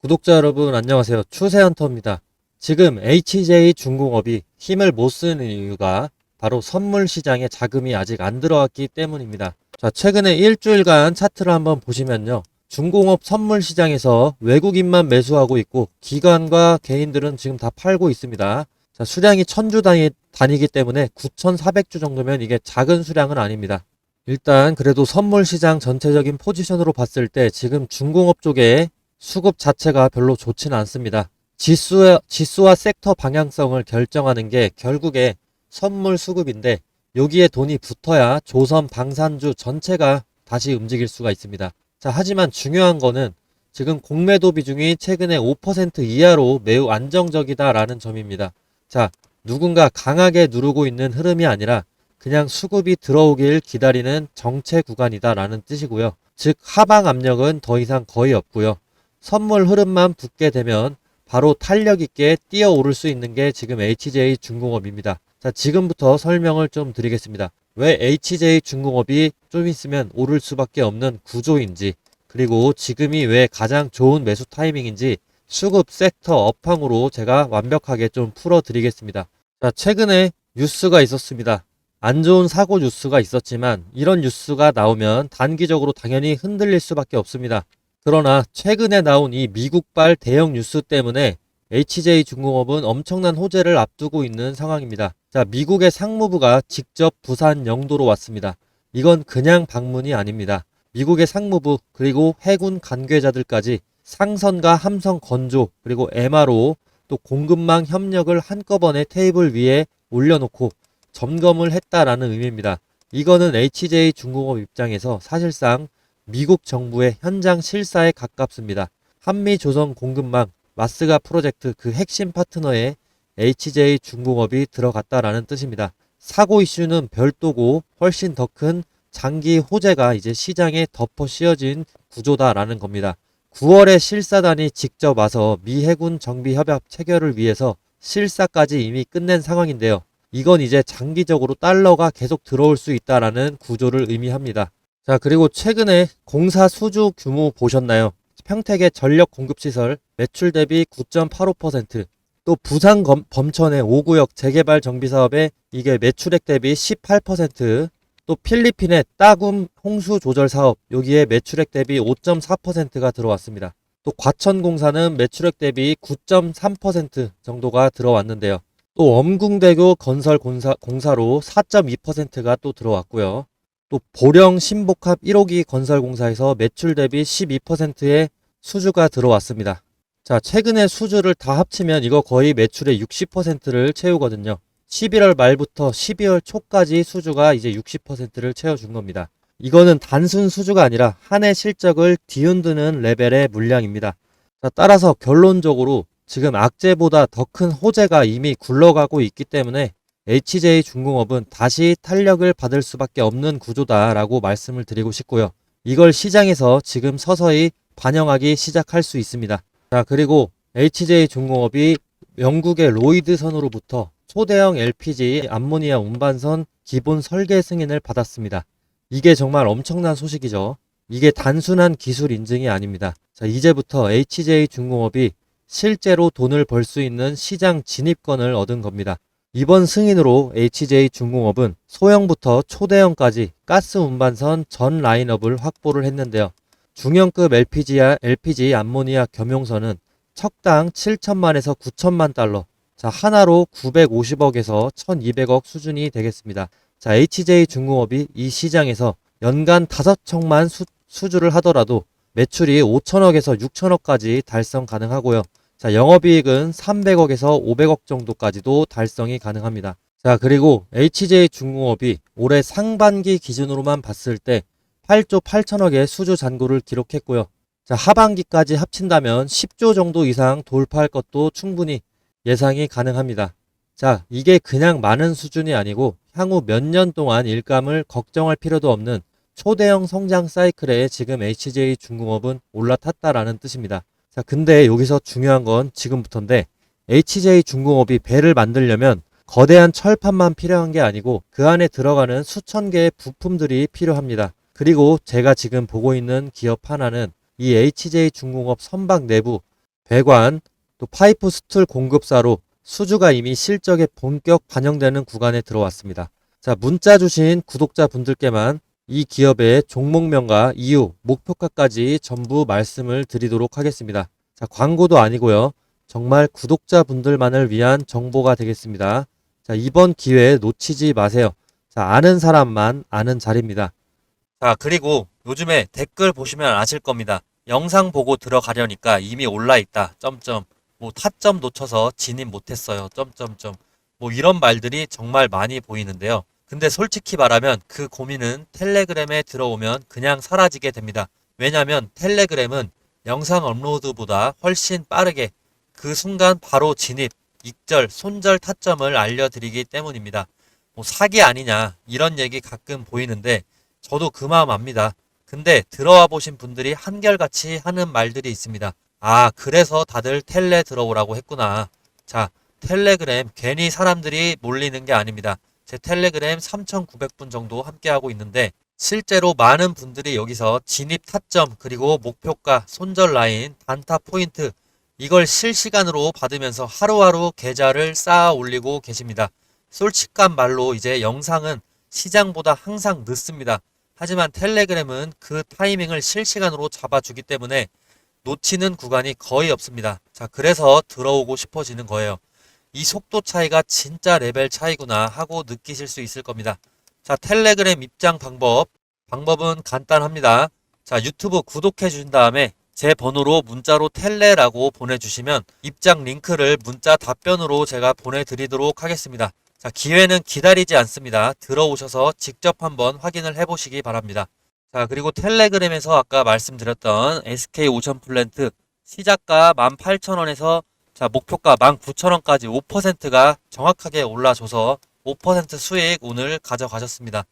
구독자 여러분 안녕하세요. 추세헌터입니다. 지금 HJ중공업이 힘을 못 쓰는 이유가 바로 선물 시장에 자금이 아직 안 들어왔기 때문입니다. 자, 최근에 일주일간 차트를 한번 보시면요. 중공업 선물 시장에서 외국인만 매수하고 있고 기관과 개인들은 지금 다 팔고 있습니다. 자, 수량이 1000주 단위이기 때문에 9400주 정도면 이게 작은 수량은 아닙니다. 일단 그래도 선물 시장 전체적인 포지션으로 봤을 때 지금 중공업 쪽에 수급 자체가 별로 좋지는 않습니다. 지수와 섹터 방향성을 결정하는 게 결국에 선물 수급인데 여기에 돈이 붙어야 조선 방산주 전체가 다시 움직일 수가 있습니다. 자, 하지만 중요한 거는 지금 공매도 비중이 최근에 5% 이하로 매우 안정적이다라는 점입니다. 자, 누군가 강하게 누르고 있는 흐름이 아니라 그냥 수급이 들어오길 기다리는 정체 구간이다라는 뜻이고요. 즉 하방 압력은 더 이상 거의 없고요. 선물 흐름만 붙게 되면 바로 탄력 있게 뛰어오를 수 있는 게 지금 HJ중공업입니다. 자, 지금부터 설명을 좀 드리겠습니다. 왜 HJ중공업이 좀 있으면 오를 수밖에 없는 구조인지, 그리고 지금이 왜 가장 좋은 매수 타이밍인지 수급 섹터 업황으로 제가 완벽하게 좀 풀어 드리겠습니다. 자, 최근에 뉴스가 있었습니다. 안 좋은 사고 뉴스가 있었지만 이런 뉴스가 나오면 단기적으로 당연히 흔들릴 수밖에 없습니다. 그러나 최근에 나온 이 미국발 대형 뉴스 때문에 HJ중공업은 엄청난 호재를 앞두고 있는 상황입니다. 자, 미국의 상무부가 직접 부산 영도로 왔습니다. 이건 그냥 방문이 아닙니다. 미국의 상무부 그리고 해군 관계자들까지 상선과 함성 건조 그리고 MRO 또 공급망 협력을 한꺼번에 테이블 위에 올려놓고 점검을 했다라는 의미입니다. 이거는 HJ중공업 입장에서 사실상 미국 정부의 현장 실사에 가깝습니다. 한미조선 공급망 마스가 프로젝트 그 핵심 파트너에 HJ중공업이 들어갔다라는 뜻입니다. 사고 이슈는 별도고 훨씬 더 큰 장기 호재가 이제 시장에 덮어 씌워진 구조다라는 겁니다. 9월에 실사단이 직접 와서 미 해군 정비 협약 체결을 위해서 실사까지 이미 끝낸 상황인데요. 이건 이제 장기적으로 달러가 계속 들어올 수 있다라는 구조를 의미합니다. 자, 그리고 최근에 공사 수주 규모 보셨나요? 평택의 전력 공급시설 매출 대비 9.85%, 또 부산 범천의 5구역 재개발 정비사업에 이게 매출액 대비 18%, 또 필리핀의 따굼 홍수 조절 사업 여기에 매출액 대비 5.4%가 들어왔습니다. 또 과천공사는 매출액 대비 9.3% 정도가 들어왔는데요. 또 엄궁대교 건설 공사로 4.2%가 또 들어왔고요. 또 보령 신복합 1호기 건설공사에서 매출 대비 12%의 수주가 들어왔습니다. 자, 최근에 수주를 다 합치면 이거 거의 매출의 60%를 채우거든요. 11월 말부터 12월 초까지 수주가 이제 60%를 채워준 겁니다. 이거는 단순 수주가 아니라 한 해 실적을 뒤흔드는 레벨의 물량입니다. 자, 따라서 결론적으로 지금 악재보다 더 큰 호재가 이미 굴러가고 있기 때문에 HJ중공업은 다시 탄력을 받을 수밖에 없는 구조다라고 말씀을 드리고 싶고요. 이걸 시장에서 지금 서서히 반영하기 시작할 수 있습니다. 자, 그리고 HJ중공업이 영국의 로이드선으로부터 초대형 LPG 암모니아 운반선 기본 설계 승인을 받았습니다. 이게 정말 엄청난 소식이죠. 이게 단순한 기술 인증이 아닙니다. 자, 이제부터 HJ중공업이 실제로 돈을 벌 수 있는 시장 진입권을 얻은 겁니다. 이번 승인으로 HJ중공업은 소형부터 초대형까지 가스 운반선 전 라인업을 확보를 했는데요. 중형급 LPG 암모니아 겸용선은 척당 7천만에서 9천만 달러, 자, 하나로 950억에서 1200억 수준이 되겠습니다. 자, HJ중공업이 이 시장에서 연간 5척만 수주를 하더라도 매출이 5천억에서 6천억까지 달성 가능하고요. 자, 영업이익은 300억에서 500억 정도까지도 달성이 가능합니다. 자, 그리고 HJ중공업이 올해 상반기 기준으로만 봤을 때 8조 8천억의 수주 잔고를 기록했고요. 자, 하반기까지 합친다면 10조 정도 이상 돌파할 것도 충분히 예상이 가능합니다. 자, 이게 그냥 많은 수준이 아니고 향후 몇 년 동안 일감을 걱정할 필요도 없는 초대형 성장 사이클에 지금 HJ중공업은 올라탔다라는 뜻입니다. 자, 근데 여기서 중요한 건 지금부터인데 HJ중공업이 배를 만들려면 거대한 철판만 필요한 게 아니고 그 안에 들어가는 수천 개의 부품들이 필요합니다. 그리고 제가 지금 보고 있는 기업 하나는 이 HJ중공업 선박 내부 배관, 또 파이프 스툴 공급사로 수주가 이미 실적에 본격 반영되는 구간에 들어왔습니다. 자, 문자 주신 구독자분들께만 이 기업의 종목명과 이유, 목표가까지 전부 말씀을 드리도록 하겠습니다. 자, 광고도 아니고요. 정말 구독자분들만을 위한 정보가 되겠습니다. 자, 이번 기회에 놓치지 마세요. 자, 아는 사람만 아는 자리입니다. 자, 그리고 요즘에 댓글 보시면 아실 겁니다. 영상 보고 들어가려니까 이미 올라있다. 점점. 뭐 타점 놓쳐서 진입 못했어요. 점점점. 뭐 이런 말들이 정말 많이 보이는데요. 근데 솔직히 말하면 그 고민은 텔레그램에 들어오면 그냥 사라지게 됩니다. 왜냐면 텔레그램은 영상 업로드보다 훨씬 빠르게 그 순간 바로 진입, 익절, 손절 타점을 알려드리기 때문입니다. 뭐 사기 아니냐 이런 얘기 가끔 보이는데 저도 그 마음 압니다. 근데 들어와 보신 분들이 한결같이 하는 말들이 있습니다. 아, 그래서 다들 텔레 들어오라고 했구나. 자, 텔레그램 괜히 사람들이 몰리는 게 아닙니다. 제 텔레그램 3,900분 정도 함께하고 있는데 실제로 많은 분들이 여기서 진입 타점 그리고 목표가, 손절 라인, 단타 포인트 이걸 실시간으로 받으면서 하루하루 계좌를 쌓아 올리고 계십니다. 솔직한 말로 이제 영상은 시장보다 항상 늦습니다. 하지만 텔레그램은 그 타이밍을 실시간으로 잡아주기 때문에 놓치는 구간이 거의 없습니다. 자, 그래서 들어오고 싶어지는 거예요. 이 속도 차이가 진짜 레벨 차이구나 하고 느끼실 수 있을 겁니다. 자, 텔레그램 입장 방법은 간단합니다. 자, 유튜브 구독해 주신 다음에 제 번호로 문자로 텔레라고 보내주시면 입장 링크를 문자 답변으로 제가 보내드리도록 하겠습니다. 자, 기회는 기다리지 않습니다. 들어오셔서 직접 한번 확인을 해보시기 바랍니다. 자, 그리고 텔레그램에서 아까 말씀드렸던 SK오션 플랜트 시작가 18,000원에서 자, 목표가 19,000원까지 5%가 정확하게 올라줘서 5% 수익 오늘 가져가셨습니다.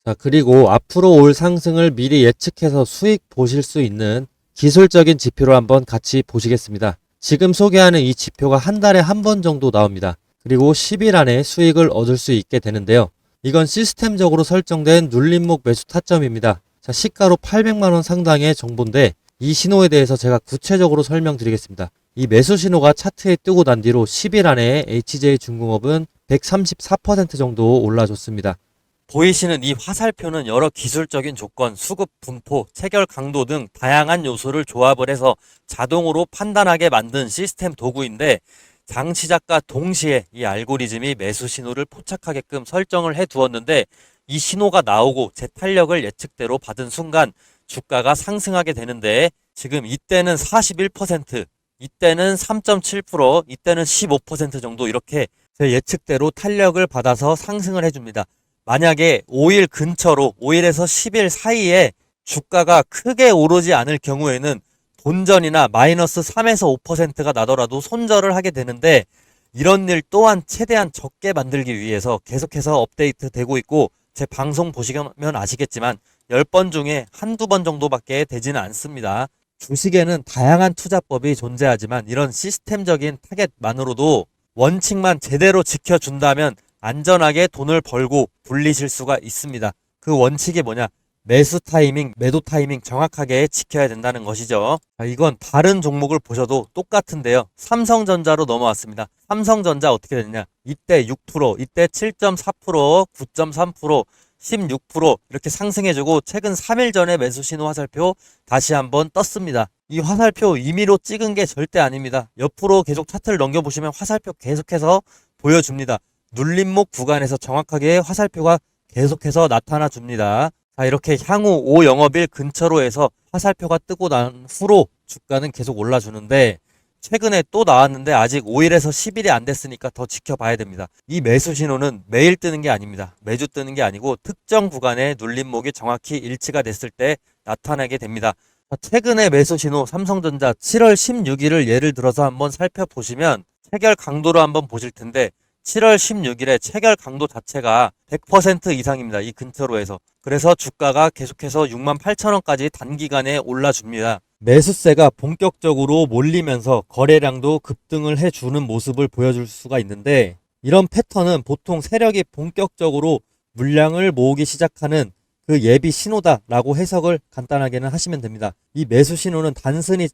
자, 그리고 앞으로 올 상승을 미리 예측해서 수익 보실 수 있는 기술적인 지표를 한번 같이 보시겠습니다. 지금 소개하는 이 지표가 한 달에 한 번 정도 나옵니다. 그리고 10일 안에 수익을 얻을 수 있게 되는데요. 이건 시스템적으로 설정된 눌림목 매수 타점입니다. 자, 시가로 800만원 상당의 정보인데 이 신호에 대해서 제가 구체적으로 설명드리겠습니다. 이 매수 신호가 차트에 뜨고 난 뒤로 10일 안에 HJ중공업은 134% 정도 올라줬습니다. 보이시는 이 화살표는 여러 기술적인 조건, 수급 분포, 체결 강도 등 다양한 요소를 조합을 해서 자동으로 판단하게 만든 시스템 도구인데 장 시작과 동시에 이 알고리즘이 매수 신호를 포착하게끔 설정을 해 두었는데 이 신호가 나오고 제 탄력을 예측대로 받은 순간 주가가 상승하게 되는데 지금 이때는 41%, 이때는 3.7%, 이때는 15% 정도 이렇게 제 예측대로 탄력을 받아서 상승을 해줍니다. 만약에 5일 근처로 5일에서 10일 사이에 주가가 크게 오르지 않을 경우에는 본전이나 마이너스 3에서 5%가 나더라도 손절을 하게 되는데 이런 일 또한 최대한 적게 만들기 위해서 계속해서 업데이트 되고 있고 제 방송 보시면 아시겠지만 10번 중에 한두 번 정도밖에 되지는 않습니다. 주식에는 다양한 투자법이 존재하지만 이런 시스템적인 타겟만으로도 원칙만 제대로 지켜준다면 안전하게 돈을 벌고 불리실 수가 있습니다. 그 원칙이 뭐냐? 매수 타이밍, 매도 타이밍 정확하게 지켜야 된다는 것이죠. 자, 이건 다른 종목을 보셔도 똑같은데요. 삼성전자로 넘어왔습니다. 삼성전자 어떻게 됐냐? 이때 6%, 이때 7.4%, 9.3%, 16% 이렇게 상승해주고 최근 3일 전에 매수 신호 화살표 다시 한번 떴습니다. 이 화살표 임의로 찍은 게 절대 아닙니다. 옆으로 계속 차트를 넘겨보시면 화살표 계속해서 보여줍니다. 눌림목 구간에서 정확하게 화살표가 계속해서 나타나 줍니다. 자, 이렇게 향후 5영업일 근처로 해서 화살표가 뜨고 난 후로 주가는 계속 올라주는데 최근에 또 나왔는데 아직 5일에서 10일이 안 됐으니까 더 지켜봐야 됩니다. 이 매수 신호는 매일 뜨는 게 아닙니다. 매주 뜨는 게 아니고 특정 구간의 눌림목이 정확히 일치가 됐을 때 나타나게 됩니다. 최근에 매수 신호 삼성전자 7월 16일을 예를 들어서 한번 살펴보시면 체결 강도로 한번 보실 텐데 7월 16일에 체결 강도 자체가 100% 이상입니다. 이 근처로 해서. 그래서 주가가 계속해서 68,000원까지 단기간에 올라줍니다. 매수세가 본격적으로 몰리면서 거래량도 급등을 해주는 모습을 보여줄 수가 있는데 이런 패턴은 보통 세력이 본격적으로 물량을 모으기 시작하는 그 그 예비 신호다라고 해석을 간단하게는 하시면 됩니다. 이 매수 신호는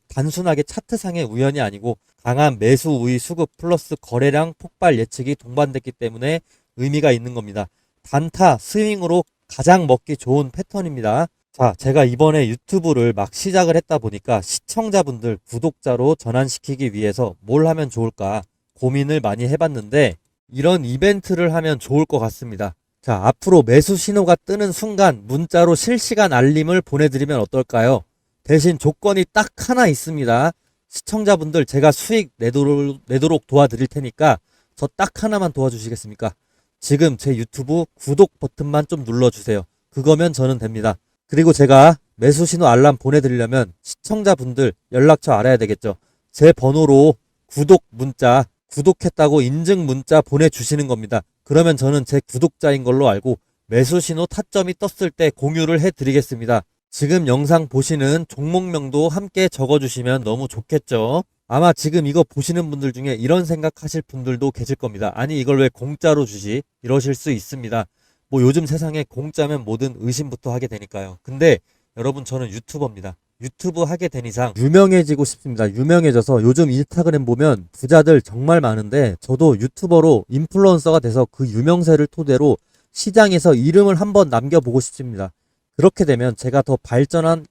단순하게 차트상의 우연이 아니고 강한 매수 우위 수급 플러스 거래량 폭발 예측이 동반됐기 때문에 의미가 있는 겁니다. 단타 스윙으로 가장 먹기 좋은 패턴입니다. 자, 제가 이번에 유튜브를 막 시작을 했다 보니까 시청자분들 구독자로 전환시키기 위해서 뭘 하면 좋을까 고민을 많이 해봤는데 이런 이벤트를 하면 좋을 것 같습니다. 자, 앞으로 매수 신호가 뜨는 순간 문자로 실시간 알림을 보내드리면 어떨까요? 대신 조건이 딱 하나 있습니다. 시청자분들 제가 수익 내도록 도와드릴 테니까 저 딱 하나만 도와주시겠습니까? 지금 제 유튜브 구독 버튼만 좀 눌러주세요. 그거면 저는 됩니다. 그리고 제가 매수 신호 알람 보내드리려면 시청자분들 연락처 알아야 되겠죠. 제 번호로 구독 문자, 구독했다고 인증 문자 보내주시는 겁니다. 그러면 저는 제 구독자인 걸로 알고 매수 신호 타점이 떴을 때 공유를 해드리겠습니다. 지금 영상 보시는 종목명도 함께 적어주시면 너무 좋겠죠. 아마 지금 이거 보시는 분들 중에 이런 생각하실 분들도 계실 겁니다. 아니 이걸 왜 공짜로 주지? 이러실 수 있습니다. 뭐 요즘 세상에 공짜면 뭐든 의심부터 하게 되니까요. 근데 여러분 저는 유튜버입니다. 유튜브 하게 된 이상 유명해지고 싶습니다. 유명해져서 요즘 인스타그램 보면 부자들 정말 많은데 저도 유튜버로 인플루언서가 돼서 그 유명세를 토대로 시장에서 이름을 한번 남겨보고 싶습니다. 그렇게 되면 제가 더 발전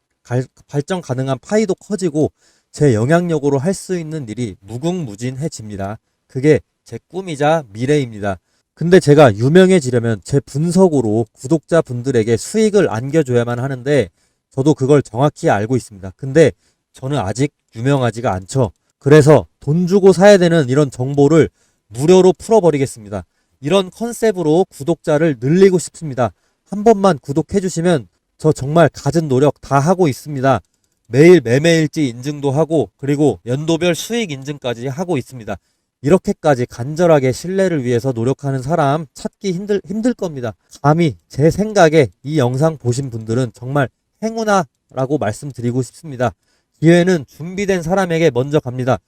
가능한 파이도 커지고 제 영향력으로 할 수 있는 일이 무궁무진해집니다. 그게 제 꿈이자 미래입니다. 근데 제가 유명해지려면 제 분석으로 구독자분들에게 수익을 안겨줘야만 하는데 저도 그걸 정확히 알고 있습니다. 근데 저는 아직 유명하지가 않죠. 그래서 돈 주고 사야 되는 이런 정보를 무료로 풀어버리겠습니다. 이런 컨셉으로 구독자를 늘리고 싶습니다. 한 번만 구독해 주시면 저 정말 갖은 노력 다 하고 있습니다. 매일 매매일지 인증도 하고 그리고 연도별 수익 인증까지 하고 있습니다. 이렇게까지 간절하게 신뢰를 위해서 노력하는 사람 찾기 힘들 겁니다. 감히 제 생각에 이 영상 보신 분들은 정말 행운아라고 말씀드리고 싶습니다. 기회는 준비된 사람에게 먼저 갑니다.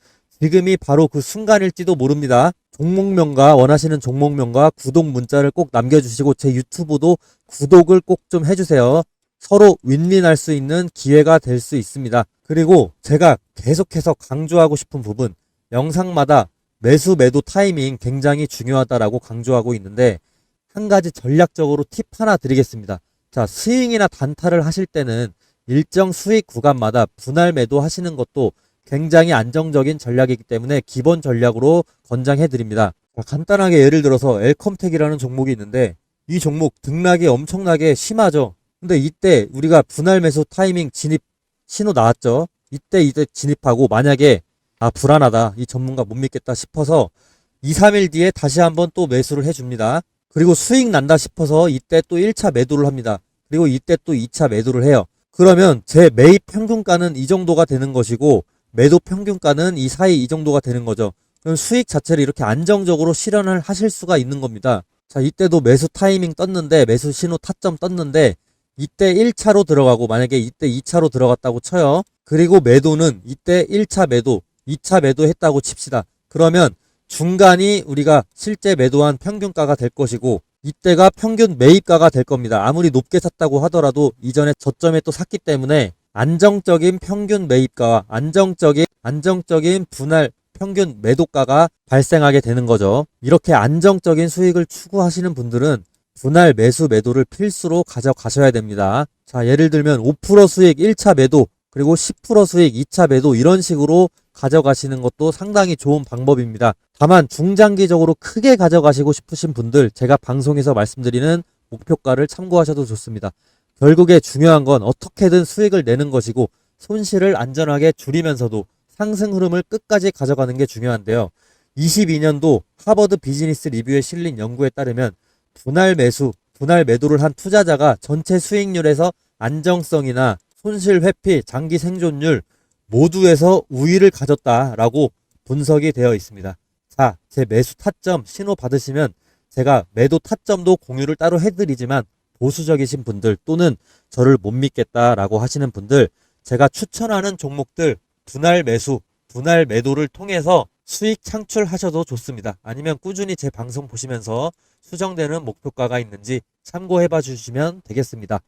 지금이 바로 그 순간일지도 모릅니다. 종목명과 원하시는 종목명과 구독 문자를 꼭 남겨주시고 제 유튜브도 구독을 꼭 좀 해주세요. 서로 윈윈할 수 있는 기회가 될 수 있습니다. 그리고 제가 계속해서 강조하고 싶은 부분, 영상마다 매수 매도 타이밍 굉장히 중요하다라고 강조하고 있는데 한 가지 전략적으로 팁 하나 드리겠습니다. 자, 스윙이나 단타를 하실 때는 일정 수익 구간마다 분할 매도 하시는 것도 굉장히 안정적인 전략이기 때문에 기본 전략으로 권장해 드립니다. 간단하게 예를 들어서 엘컴텍이라는 종목이 있는데 이 종목 등락이 엄청나게 심하죠. 근데 이때 우리가 분할 매수 타이밍 진입 신호 나왔죠. 이때 진입하고 만약에 불안하다, 이 전문가 못 믿겠다 싶어서 2, 3일 뒤에 다시 한번 또 매수를 해줍니다. 그리고 수익 난다 싶어서 이때 또 1차 매도를 합니다. 그리고 이때 또 2차 매도를 해요. 그러면 제 매입 평균가는 이 정도가 되는 것이고 매도 평균가는 이 사이 이 정도가 되는 거죠. 그럼 수익 자체를 이렇게 안정적으로 실현을 하실 수가 있는 겁니다. 자, 이때도 매수 타이밍 떴는데 매수 신호 타점 떴는데 이때 1차로 들어가고 만약에 이때 2차로 들어갔다고 쳐요. 그리고 매도는 이때 1차 매도, 2차 매도 했다고 칩시다. 그러면 중간이 우리가 실제 매도한 평균가가 될 것이고 이때가 평균 매입가가 될 겁니다. 아무리 높게 샀다고 하더라도 이전에 저점에 또 샀기 때문에 안정적인 평균 매입가와 안정적인 분할 평균 매도가가 발생하게 되는 거죠. 이렇게 안정적인 수익을 추구하시는 분들은 분할 매수 매도를 필수로 가져가셔야 됩니다. 자, 예를 들면 5% 수익 1차 매도 그리고 10% 수익 2차 매도 이런 식으로 가져가시는 것도 상당히 좋은 방법입니다. 다만 중장기적으로 크게 가져가시고 싶으신 분들 제가 방송에서 말씀드리는 목표가를 참고하셔도 좋습니다. 결국에 중요한 건 어떻게든 수익을 내는 것이고 손실을 안전하게 줄이면서도 상승 흐름을 끝까지 가져가는 게 중요한데요. 22년도 하버드 비즈니스 리뷰에 실린 연구에 따르면 분할 매도를 한 투자자가 전체 수익률에서 안정성이나 손실 회피, 장기 생존율 모두에서 우위를 가졌다라고 분석이 되어 있습니다. 자, 제 매수 타점 신호 받으시면 제가 매도 타점도 공유를 따로 해드리지만 보수적이신 분들 또는 저를 못 믿겠다라고 하시는 분들 제가 추천하는 종목들 분할 매수, 분할 매도를 통해서 수익 창출하셔도 좋습니다. 아니면 꾸준히 제 방송 보시면서 수정되는 목표가가 있는지 참고해 봐 주시면 되겠습니다.